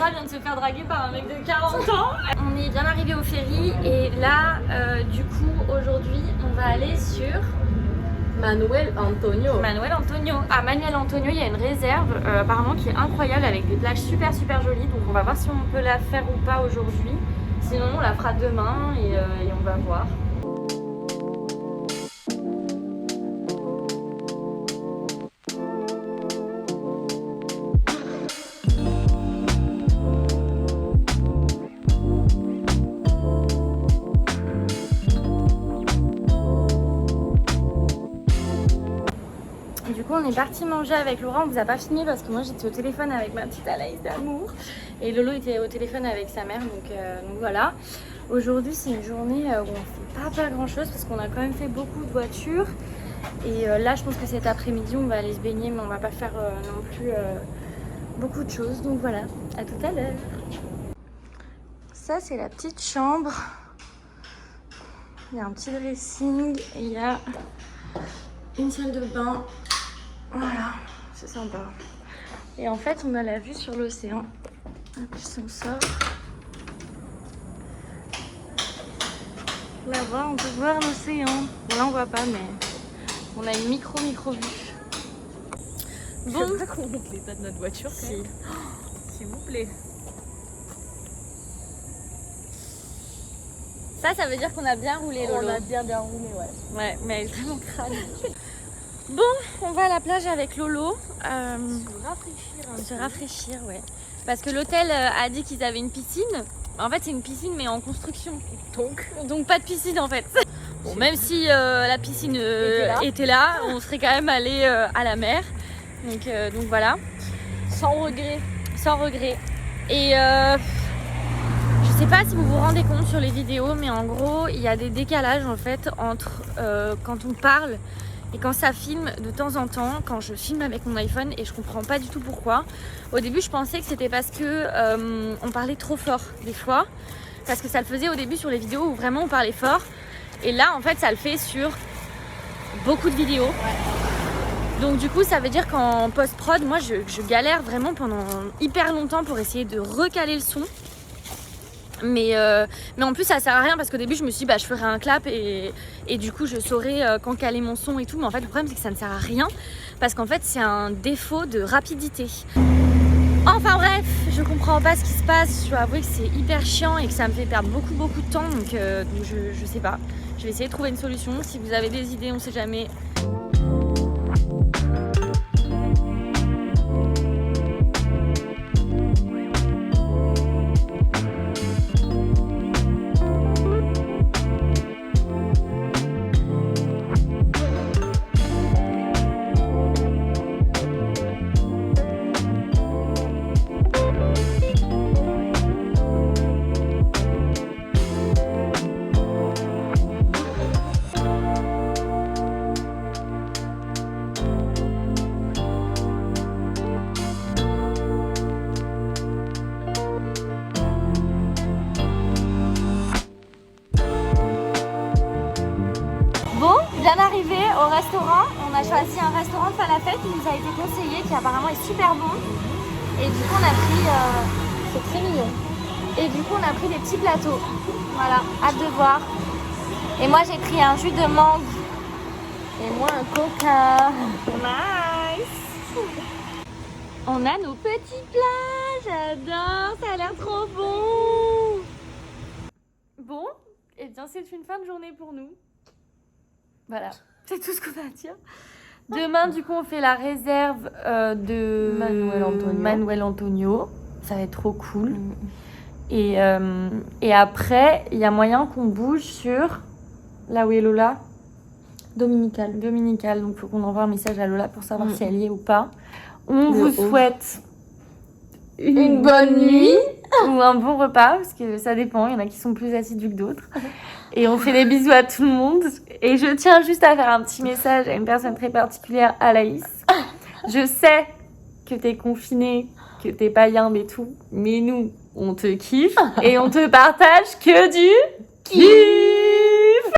Laura vient de se faire draguer par un mec de 40 ans. On est bien arrivé au ferry et là, du coup, aujourd'hui, on va aller sur Manuel Antonio. À Manuel Antonio, il y a une réserve apparemment qui est incroyable avec des plages super jolies. Donc on va voir si on peut la faire ou pas aujourd'hui. Sinon, on la fera demain et on va voir. Du coup on est parti manger avec Laura, on vous a pas filmé parce que moi j'étais au téléphone avec ma petite Alaïs d'amour et Lolo était au téléphone avec sa mère, donc voilà. Aujourd'hui c'est une journée où on fait pas grand chose parce qu'on a quand même fait beaucoup de voitures et là je pense que cet après-midi on va aller se baigner mais on va pas faire non plus beaucoup de choses, donc voilà, à tout à l'heure. Ça c'est la petite chambre, il y a un petit dressing et il y a une salle de bain. Voilà, c'est sympa. Et en fait, on a la vue sur l'océan. Et puis on sort. Là-bas, on peut voir l'océan. Bon, là, on voit pas, mais on a une micro-vue. Bon, je veux pas qu'on montre l'état de notre voiture. Si. S'il vous plaît. Ça veut dire qu'on a bien roulé, Lolo. On a bien roulé, ouais. Ouais, mais elle est vraiment crade. Bon, on va à la plage avec Lolo. Se rafraîchir, ouais. Parce que l'hôtel a dit qu'ils avaient une piscine. En fait, c'est une piscine, mais en construction. Donc pas de piscine, en fait. Bon, même si la piscine était là, on serait quand même allé à la mer. Donc voilà. Sans regret. Sans regret. Et je sais pas si vous vous rendez compte sur les vidéos, mais en gros, il y a des décalages en fait entre quand on parle et quand ça filme de temps en temps, quand je filme avec mon iPhone, et je comprends pas du tout pourquoi. Au début, je pensais que c'était parce que on parlait trop fort des fois, parce que ça le faisait au début sur les vidéos où vraiment on parlait fort. Et là, en fait, ça le fait sur beaucoup de vidéos. Ouais. Donc du coup, ça veut dire qu'en post-prod, moi, je galère vraiment pendant hyper longtemps pour essayer de recaler le son. Mais en plus ça sert à rien parce qu'au début je me suis dit je ferai un clap et du coup je saurais quand caler mon son et tout, mais en fait le problème c'est que ça ne sert à rien parce qu'en fait c'est un défaut de rapidité. Enfin bref, je comprends pas ce qui se passe, je dois avouer que c'est hyper chiant et que ça me fait perdre beaucoup de temps, donc je sais pas, je vais essayer de trouver une solution. Si vous avez des idées, on sait jamais. Bien arrivé au restaurant, on a choisi un restaurant de falafel qui nous a été conseillé, qui apparemment est super bon. Et du coup on a pris, c'est très mignon. Et du coup on a pris des petits plateaux. Voilà, hâte de voir. Et moi j'ai pris un jus de mangue. Et moi un coca. Nice. On a nos petits plats, j'adore, ça a l'air trop bon. Bon, et bien c'est une fin de journée pour nous. Voilà, c'est tout ce qu'on a à dire. Demain, du coup, on fait la réserve de Manuel Antonio. Ça va être trop cool. Et après, il y a moyen qu'on bouge sur là où est Lola. Dominical. Donc, il faut qu'on envoie un message à Lola pour savoir si elle y est ou pas. On vous souhaite une bonne nuit ou un bon repas, parce que ça dépend. Il y en a qui sont plus assidus que d'autres. Et on fait des bisous à tout le monde. Et je tiens juste à faire un petit message à une personne très particulière, Alaïs. Je sais que t'es confinée, que t'es pas yimbe et tout, mais nous, on te kiffe et on te partage que du kiff.